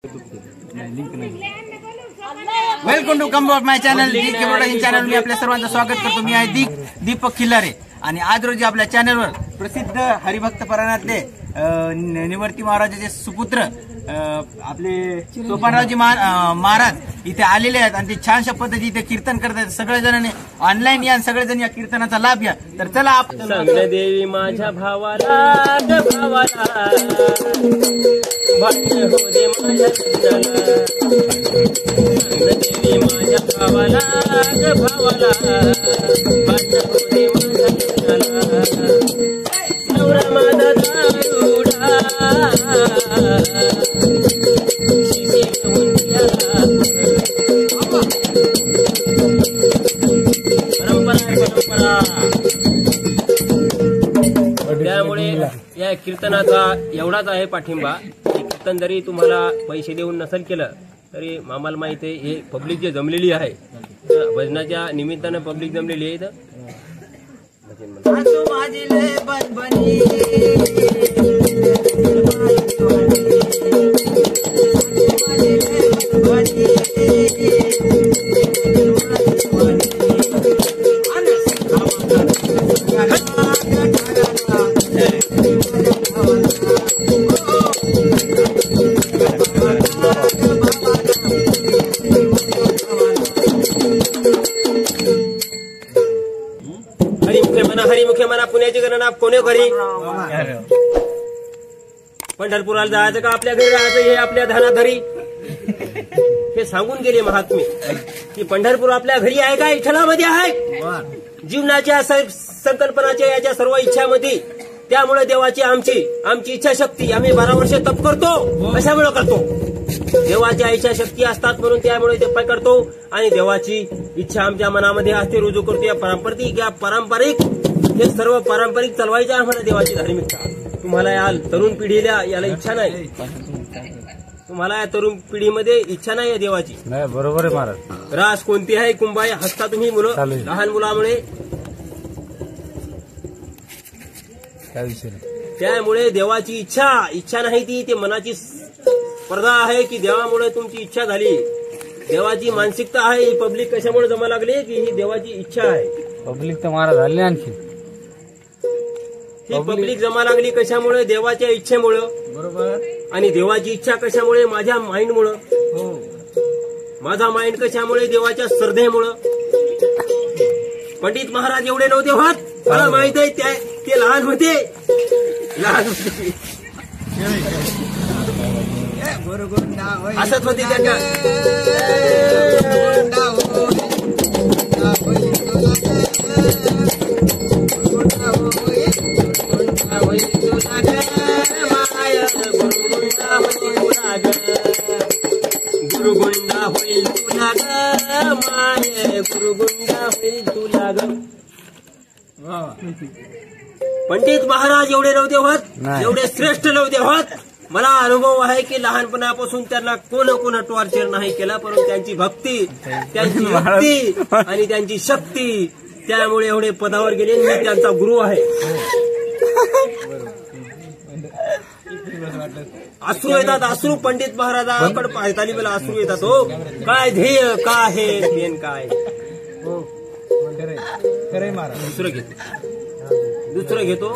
Welcome to come back my channel D K production channel मी आपल्या सर्वांचं स्वागत करतो। मी आहे दीपक खिल्लारे आणि आज रोजी आपल्या चॅनलवर प्रसिद्ध हरिभक्त परायणातले निवर्ती महाराजाचे सुपुत्र आपले सोपानरावजी महाराज इथे आलेले आहेत आणि ते छानशा पद्धती इथे कीर्तन करतात। सगळेजणांनी ऑनलाईन या, सगळेजण या कीर्तनाचा लाभ घ्या। तर चला आपण देवी माझ्या भावाला भाग्य हो दे माझ्या देवी माझ्या भावाला भाग्य हो दे माझ्या नवरा माझा दारुडा परंपरा। त्यामुळे या कीर्तनाचा एवढाच आहे पाठिंबा। कीर्तन जरी तुम्हाला पैसे देऊन नसेल केलं तरी आम्हाला माहिती आहे हे पब्लिक जे जमलेली आहे, भजनाच्या निमित्तानं पब्लिक जमलेली आहे। हरिमुखे म्हणा पुण्याची गणना कोणे घरी पंढरपुराला जायचं का आपल्या घरी राहायचं हे आपल्या धनाधरी हे सांगून गेले महात्मे की पंढरपूर आपल्या घरी आहे का विठ्ठलामध्ये आहे जीवनाच्या संकल्पनाच्या याच्या सर्व इच्छामध्ये। त्यामुळे देवाची आमची इच्छा शक्ती आम्ही 12 वर्ष तप करतो। कशामुळे करतो? देवाच्या इच्छा शक्ती असतात म्हणून त्यामुळे ते करतो आणि देवाची इच्छा आमच्या मनामध्ये असते रुजू करतो। या पारंपरिक हे सर्व पारंपरिक चालवायचं आम्हाला देवाची धार्मिकता। तुम्हाला या तरुण पिढीला याला इच्छा नाही, तुम्हाला या तरुण पिढीमध्ये इच्छा नाही देवाची। बरोबर आहे महाराज। रास कोणती आहे कुंभाई हसता तुम्ही मुलं लहान मुलामुळे त्यामुळे देवाची इच्छा नाही ती मनाची स्पर्धा आहे की देवामुळे तुमची इच्छा झाली। देवाची मानसिकता आहे ही पब्लिक कशामुळे जमा लागली की ही देवाची इच्छा आहे। पब्लिक तर महाराज झाली आणखी ही पब्लिक जमा लागली कशामुळे? देवाच्या इच्छेमुळं। बरोबर। आणि देवाची इच्छा कशामुळे? माझ्या माइंडमुळं। माझा माइंड कशामुळे? देवाच्या श्रद्धेमुळं। पंडित महाराज एवढे नव्हते होत, मला माहित आहे ते लहान होते असत होते त्यांना गुरुगुंडा होईल तुला ग माय गुरुगुंडा होईल तुला ग। पंडित महाराज एवढे नव्हते होत, एवढे श्रेष्ठ नव्हते होत। मला अनुभव आहे की लहानपणापासून त्यांना कोण टॉर्चर नाही केला, परंतु त्यांची भक्ती त्यांची भक्ती आणि त्यांची शक्ती त्यामुळे एवढे पदावर गेले। मी त्यांचा गुरु आहे। अश्रू येतात, अश्रू पंडित महाराजांकडे पाहताली मला अश्रू येतात। हो काय ध्येय काय आहे मेन काय हो खरे महाराज। दुसरं घेतो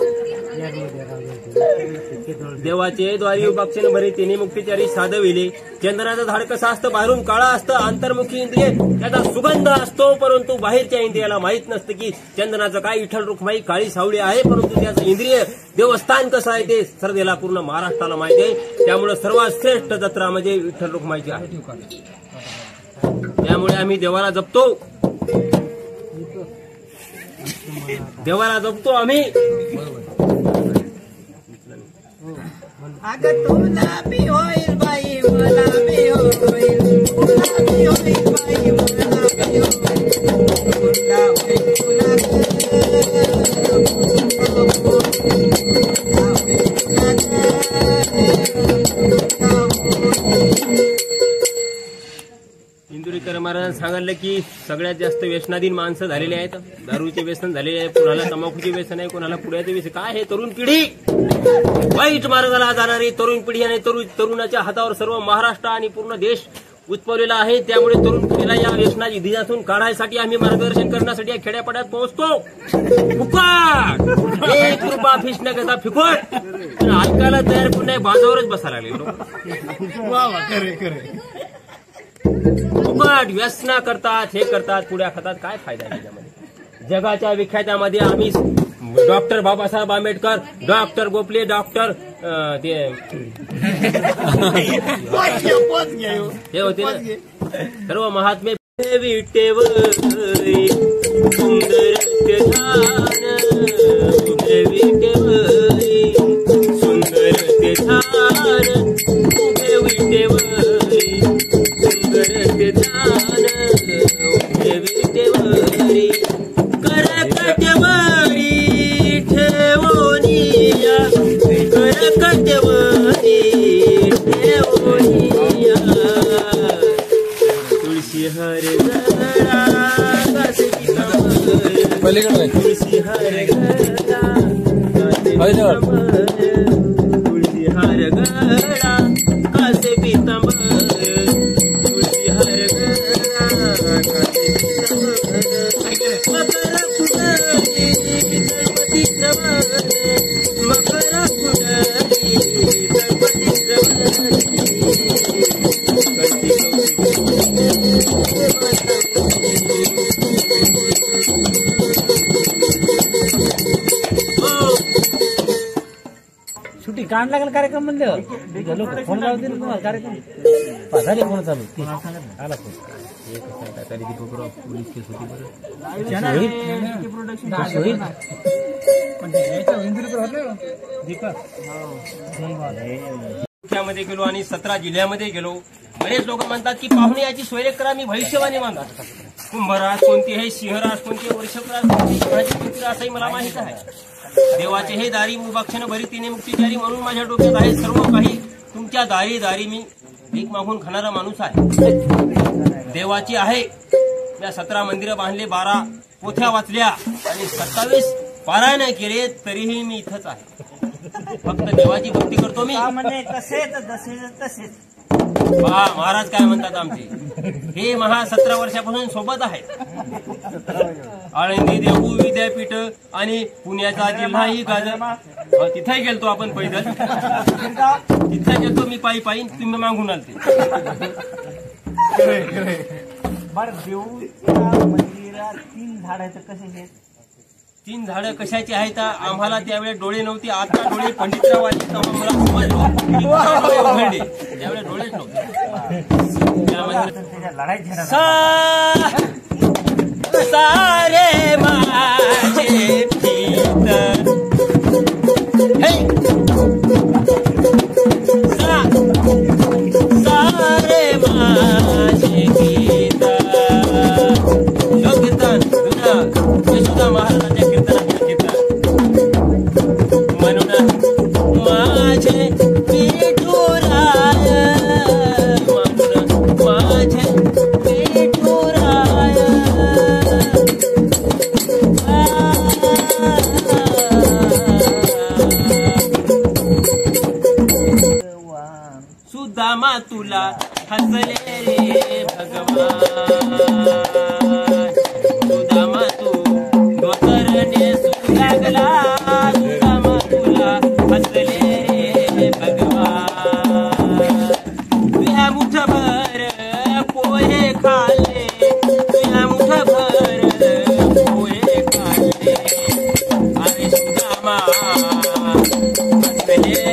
देवाचे द्वारी बक्षण भरे तिने मुक्तीचारी साधविले। चंदनाचं झाड कसं असतं बाहेरून काळा असतं, अंतर्मुखी इंद्रिय त्याचा सुगंध असतो, परंतु बाहेरच्या इंद्रियाला माहित नसतं की चंदनाचं काय विठ्ठल रुक्माई काळी सावळी आहे, परंतु त्याचं इंद्रिय देवस्थान कसं आहे ते सर्वेला पूर्ण महाराष्ट्राला माहिती आहे। त्यामुळे सर्वात श्रेष्ठ जत्रा म्हणजे विठ्ठल रुक्माईची आहे। त्यामुळे आम्ही देवाला जपतो आम्ही। अगं तुला बी होईल बाई मला बी होईल, तुला बी होईल बाई मला बी होईल, गुंडा होईल तुला इंदुरीकर महाराजांनी सांगितलं की सगळ्यात जास्त व्यसनाधीन माणसं झालेली आहेत. दारूचे व्यसन झालेले आहे, कोणाला तंबाखूचे व्यसन आहे, कोणाला पुड्याचे व्यसन. काय हे तरुण पिढी वाईट मार्गाला जाणारी तरुण पिढी आणि तरुणाच्या हातावर सर्व महाराष्ट्र आणि पूर्ण देश उत्पवलेला आहे. त्यामुळे तरुण पिढीला या व्यसनाची धिजातून काढायसाठी आम्ही मार्गदर्शन करण्यासाठी या खेड्यापाड्यात पोहोचतो. फुकट 1 रुपया फीस न घेता फुकट ऐकायला तयार कोण नाही, बाजावरच बसायला लागले फुकट. व्यसना करतात, हे करतात, पुड्या खातात. काय फायदा आहे त्याच्यामध्ये? जगाच्या विख्यातामध्ये आम्ही doctor Babasaheb Ambedkar, doctor Gopale, doctor ते हे होते ना सर्व महात्मे. विटेवरी सुंदर ध्यान, विटेवरी सुंदर ध्यान, विटेवरी सुंदर ध्यान, विटेवरी करकटवरी ठेवोनिया, करकटवरी ठेवोनिया. तुळशी हर गळा तुळशी हर गळा तुळशी हर गळा कासे पितांबर, तुळशी हर गळा कासे मकर कुंडली गणपती श्रवण, मकर कुंडली गणपती श्रवण. सुट्टी काढ लागेल कार्यक्रम म्हणले फोन लावते ना तुम्हाला कार्यक्रम झाले फोन चालू आला फोन. मध्ये गेलो आणि 17 जिल्ह्यामध्ये गेलो. बरेच लोक म्हणतात की पाहुणे याची सोय करा, मी भविष्यवाणी मानतात. कुंभराज कोणती आहे, सिंहराज कोणती, वर्षभराज कोणती, असंही मला माहित आहे. देवाचे हे दारी मुभाक्षण भरी तिने मुक्तीचारी म्हणून माझ्या डोक्यात आहे सर्व काही. तुमच्या दारी दारी मी भीक मागून खाणारा माणूस आहे. देवाची आहे. या 17 मंदिरं बांधले, 12 पोथ्या वाचल्या आणि 27 पारायण केले, तरीही मी इथंच आहे. फक्त देवाची भक्ती करतो मी. तसेच महाराज काय म्हणतात आमचे, हे 17 वर्षापासून सोबत आहेत. आळंदी देहू विद्यापीठ आणि पुण्याचा जिल्हाही गाजर, तिथे गेलतो आपण पैदल, तिथे गेलतो मी पायी पायी, तुम्ही मागून आलते. बरं, देऊच्या मंदिरात 3 झाड आहेत, कसे 3 झाडं कशाची आहेत? आम्हाला त्यावेळेस डोळे नव्हते, आता डोळे पंडितराव आले तेव्हा मला समजले. त्यावेळेस डोळेच नव्हते. सारे माझे प्रीत, सारे माझे गीत. कीर्तन यशोदा महाराजांच्या कीर्तनाचे कीर्तन म्हणून माझे विठुराय, म्हणून माझे विठुराय. सुदामा तुला हसले रे भगवान, सुदामा तू धोतरने सुलागला, सुदामा तुला हसले रे भगवान. तुझ्या मुठभर पोहे खाल्ले, तुझ्या मुठभर पोहे खाल्ले. अरे सुदामा हसले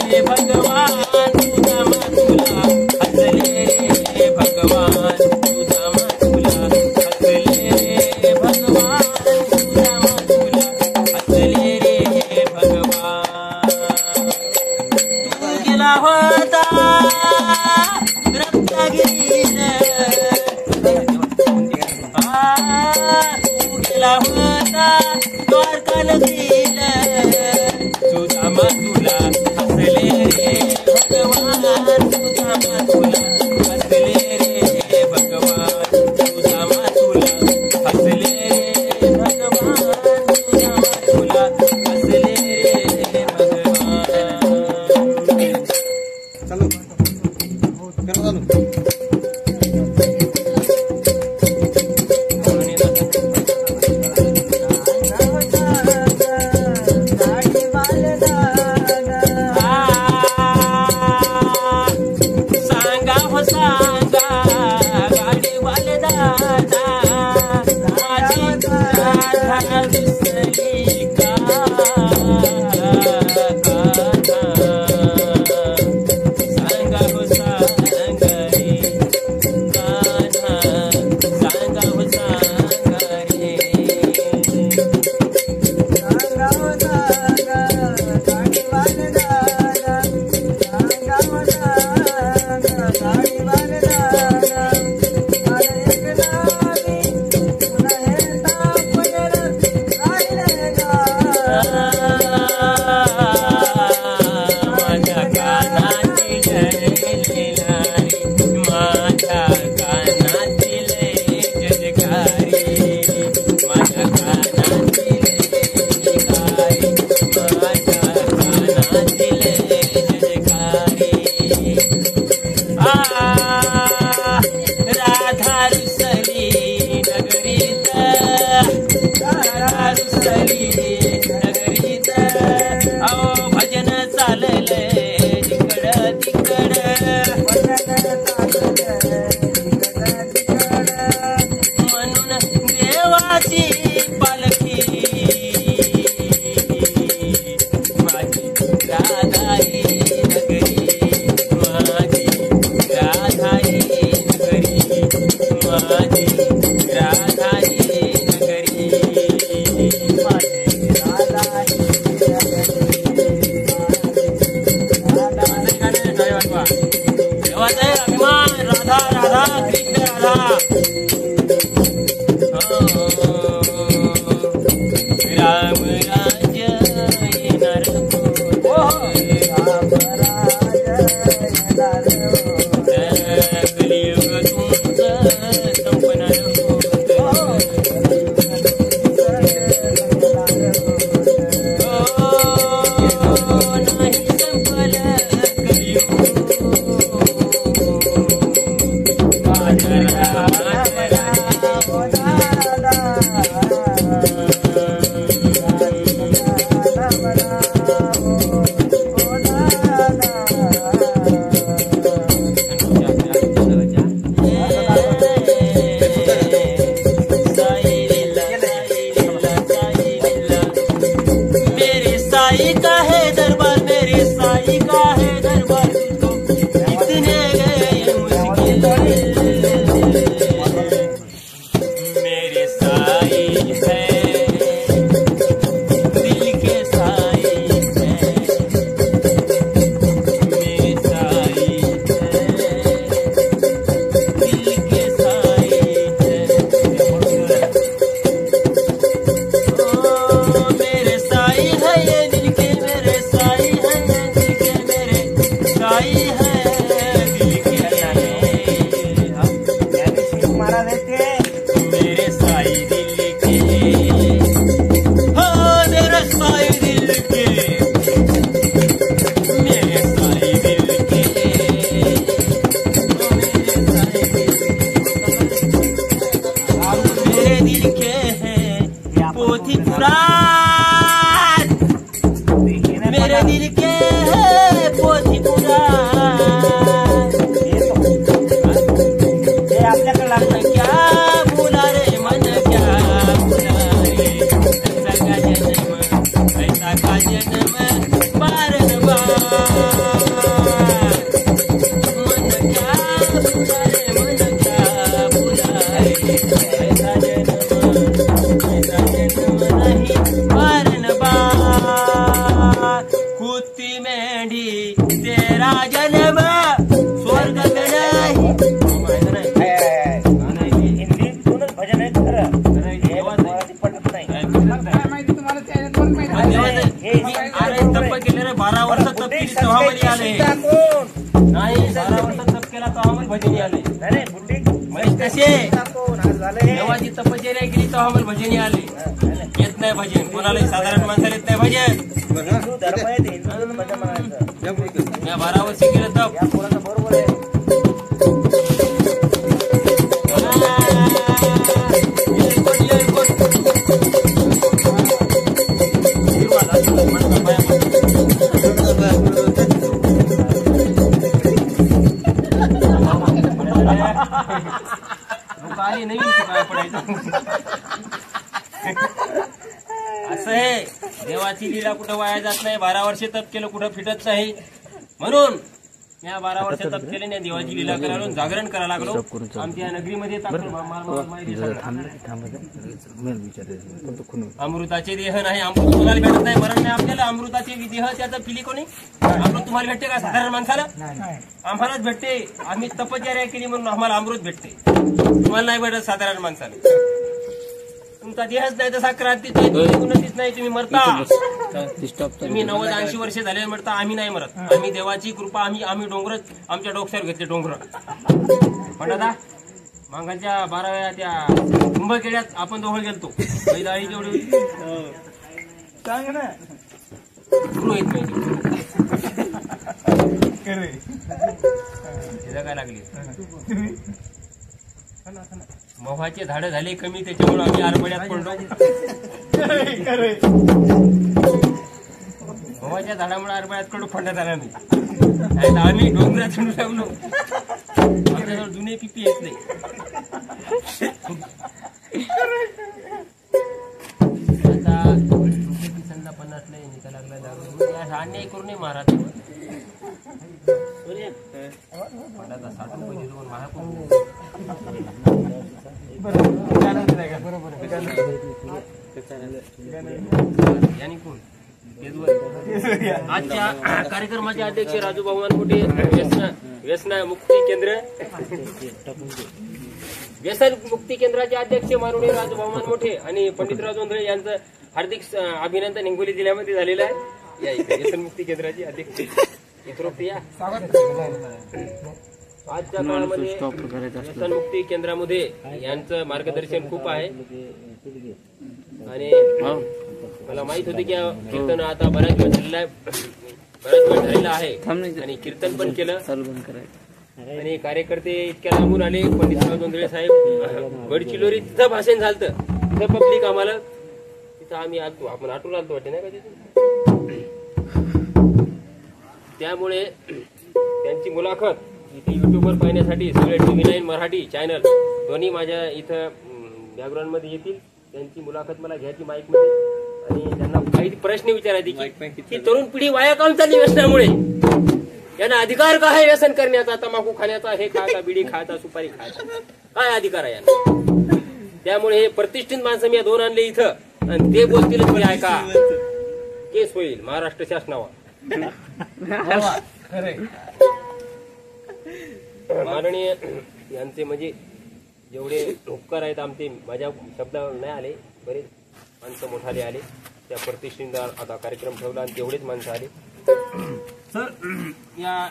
रे भगवान, सुदामा तुला हसले रे भगवान, सुदामा तुला हसले रे भगवान, सुदामा तुला हसले रे भगवान. तू गेला होता रत्नागिरीला, देवाची तपश्चर्या केली तर आम्हाला भजनी आले. येत नाही भजन कोणाला, साधारण माणसाला येत नाही भजन. मी 12 वर्ष केलं तर आली नवीन पाया पडायचं. असं आहे, देवाची लीला कुठं वाया जात नाही. 12 वर्षे तप केलं कुठं फिटत नाही. म्हणून या 12 वर्ष तप केले नाही, देवाची लीला करायला जागरण करायला लागलो. आमच्या नगरीमध्ये अमृताचे देह नाही, अमृत तुम्हाला भेटत नाही, मरण नाही आपल्याला. अमृताचे देह त्याचं पिली कोणी? अमृत तुम्हाला भेटते का साधारण माणसाला? आम्हालाच भेटते. आम्ही तपश्चर्या केली म्हणून आम्हाला अमृत भेटते, तुम्हाला नाही भेटत साधारण माणसाला. तुमचा देहच नाही तसा क्रांतीच नाही, उन्नतीच नाही, तुम्ही मरता. तुम्ही 90-80 वर्षे झाले मरता, आम्ही नाही मरत. आम्ही देवाची कृपा, आम्ही डोंगर आमच्या डोक्यावर घेतले. डोंगर पण दादा मांगाच्या 12व्या त्या कुंभखेड्यात आपण दोघं गेलतो. बैलाळी जेवढी होती सांग ना. पुरोहित माहिती काय लागली. मोहाचे झाडं झाले कमी, त्याच्यामुळे आम्ही आरबड्यात पडलो. मोहाच्या झाडामुळे आरबड्यात पडलो, फंडात आला नाही. आम्ही डोंगरात चढू लागलो. आमच्याजवळ जुने पिपी येत नाही. आता 50 नाही निकाल लागला. अन्याय करू नये महाराज. फंडाचा 60 रुपये दिलो महाराज. आजच्या कार्यक्रमाचे अध्यक्ष राजू भगवान मोठे, व्यसन मुक्ती केंद्राचे अध्यक्ष माननीय राजू भगवान मोठे आणि पंडितराव जोंधळे यांचं हार्दिक अभिनंदन हिंगोली जिल्ह्यामध्ये झालेलं आहे. या व्यसन मुक्ती केंद्राचे अध्यक्ष या. आजच्या काळामध्ये व्यसनमुक्ती केंद्रामध्ये यांचं मार्गदर्शन खूप आहे. आणि मला माहित होते की कीर्तन आता बराच वेळ झालेला आहे आणि कीर्तन पण केलं. आणि कार्यकर्ते इतक्या लांबून आले. पंडितराव जोंधळे साहेब गडचिरोली, तिथं भाषण झालं, तिथं पब्लिक आम्हाला, तिथं आम्ही आलतो, आपण आटून आलतो वाटते नाही का तिथे. त्यामुळे त्यांची मुलाखत इथे युट्यूबवर पाहण्यासाठी सगळे TV9 मराठी चॅनल दोन्ही माझ्या इथं बॅकग्राऊंड मध्ये येतील. त्यांची मुलाखत मला घ्यायची माईक मध्ये आणि त्यांना काही प्रश्न विचारायचे की तरुण पिढी वाया काऊन चालली व्यसनामुळे, यांना अधिकार काय आहे व्यसन करण्याचा, तंबाखू खाण्याचा, हे खायचा, बिडी खायचा, सुपारी खायचा, काय अधिकार आहे यांना. त्यामुळे हे प्रतिष्ठित माणसं मी 2 आणले इथं आणि ते बोलतीलच म्हणजे ऐका, केस होईल महाराष्ट्र शासनावर. माननीय यांचे म्हणजे जेवढे उपकार आहेत आमचे, माझ्या शब्दावर नाही आले, बरेच माणसं मोठाले आले. त्या प्रतिष्ठित आता कार्यक्रम ठेवला आणि तेवढेच माणसं आले. सर, या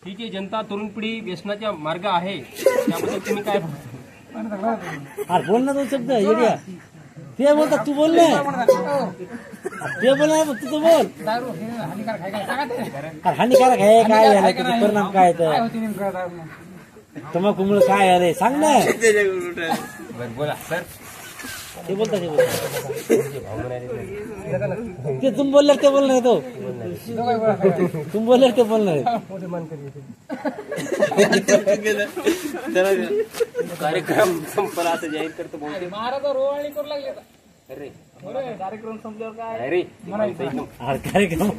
ही जी जनता तरुण पिढी व्यसनाचा मार्ग आहे त्याबद्दल तुम्ही काय बोल ना 2 शब्द. येड्या ते बोलतात, तू बोल ना. ते बोल ना, तू बोल. हानिकारक आहे काय झालं, त्याचे परिणाम काय तर तंबाखूमुळे काय आले सांग ना. बोला सर. ते बोलतात ते तुम बोलले ते बोलणार तो, तुम बोलले ते बोलणार. कार्यक्रम संपला असं जाहीर करतो महाराज रोवाळी करू लागले. अरे कार्यक्रम संपल्यावर काय अरे कार्यक्रम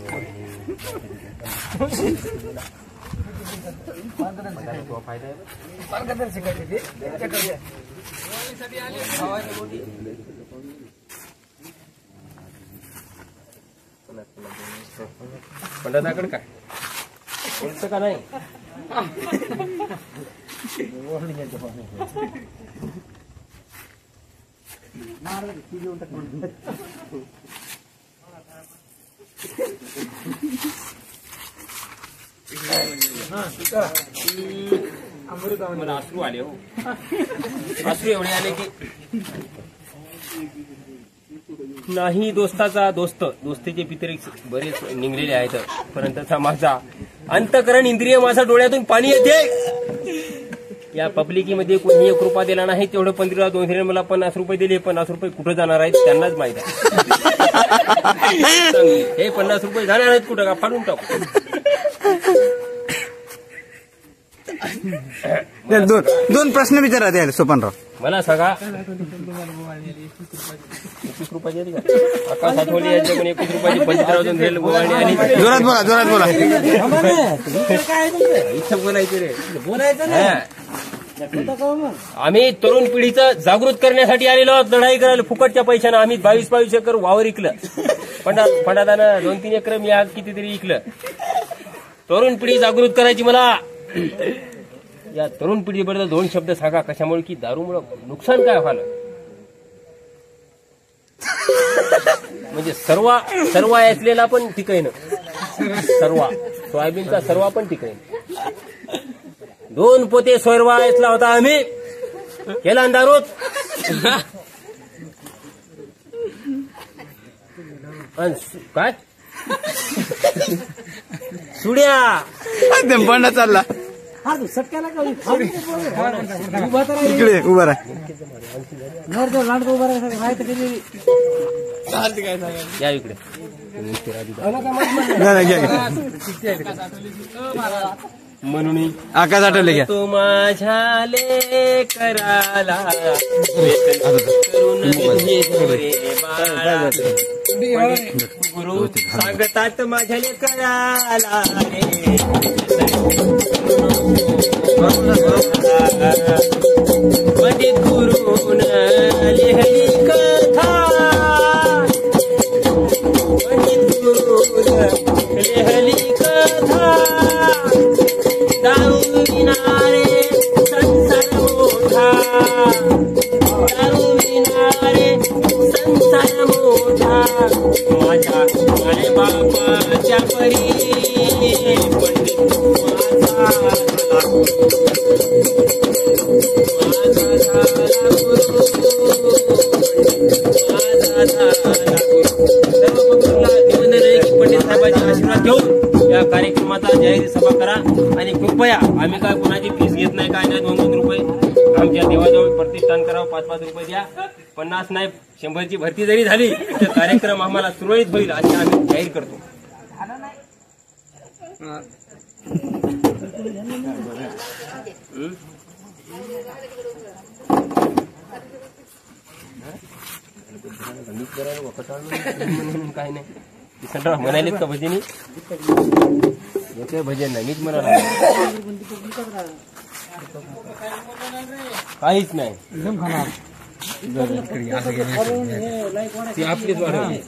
फायदा आहे. पंडिताकडे काय बोलतं का नाही. मला अश्रू आले हो. अश्रू एवढे आले की नाही दोस्ताचा दोस्त, दोस्तीचे पितरी बरेच निघलेले आहेत, परंतु माझा अंतकरण इंद्रिय माझ्या डोळ्यातून पाणी येते. या पब्लिकीमध्ये कोणी 1 रुपया दिला नाही, तेवढं 15 2 मला 50 रुपये दिले. 50 रुपये कुठं जाणार आहेत त्यांनाच माहित आहे. हे 50 रुपये जाणार आहेत कुठं का फाडून टाकू. दोन प्रश्न विचारा द्यायला सोपानराव. मला सांगा 21 रुपयाची आहे का? आकाश आठवले यांच्याकडून 21 रुपयाची 25 राहून घेईल गोवाणी आणि जोरात बोला, जोरात बोला. काय तुमचं इथं बोलायचं रे. बोलायचं नाही. होतं का मग? आम्ही तरुण पिढीचं जागृत करण्यासाठी आलेलो आहोत. लढाई करायला फुकटच्या पैशानं आम्ही 22 एकर वावर इकलं. फंडादानं 2-3 एकर मी आज कितीतरी इकलं. तरुण पिढी जागृत करायची मला. या तरुण पिढीबद्दल 2 शब्द सांगा. कशामुळे की दारूमुळे नुकसान काय व्हायला. म्हणजे सर्व असलेला पण टिकाईन. सर्वा सोयाबीनचा सर्वा पण टिकाईन. 2 पोते सोयरवा असला होता आम्ही केला दारूत. काय सुड्या बंडा चालला हा तू सटक्याला का उभा तर राहा. इकडे उभा राहा. नवरदेव लांडगा उभा राहा. माहिती कधी या इकडे. घ्या, घ्या. म्हणून आकाश आठवले घ्या. तू माझ्या लेकराला करून रे बाळा. गुरु सांगतात माझ्या लेकराला रे पंडित गुरुन लिहिली कथा. पंडित गुरुन लिहिली कथा. दारू विनारे संसार मोठा. दारू विनारे संसार मोठा. माझ्या माय बापाच्या परी पंडित माझा पंडित साहेबांचे आशीर्वाद घेऊन या कार्यक्रमाचा जाहीर सभा करा. आणि कृपया आम्ही काय कोणाची फीस घेत नाही, काय नाही. 2-2 रुपये आमच्या देवाजवळ प्रतिष्ठान करावं. 5-5 रुपये द्या. 50 नाही 100ची भरती जरी झाली तर कार्यक्रम आम्हाला सुरळीत होईल असे आम्ही जाहीर करतो. काय नाही म्हणालेत का भजनी. भजन नाही मीच म्हणाला. काहीच नाही.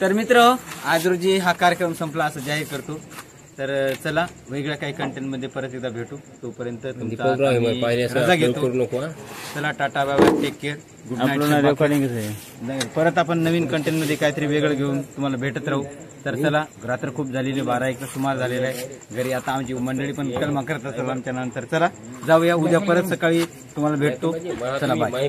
तर मित्र, आज रोजी हा कार्यक्रम संपला असं जाहीर करतो. तर चला, वेगळ्या काही कंटेंट मध्ये परत एकदा भेटू. तोपर्यंत तुमचा रजा घेतो. चला, tata, bye bye, take care, good night. परत आपण नवीन कंटेंट मध्ये काहीतरी वेगळं घेऊन तुम्हाला भेटत राहू. तर चला, रात्र खूप झालेली, 12-1 सुमार झालेला आहे. घरी आता आमची मंडळी पण कलमा करत असेल आमच्या नंतर. चला जाऊया, उद्या परत सकाळी तुम्हाला भेटतो. चला, बाय.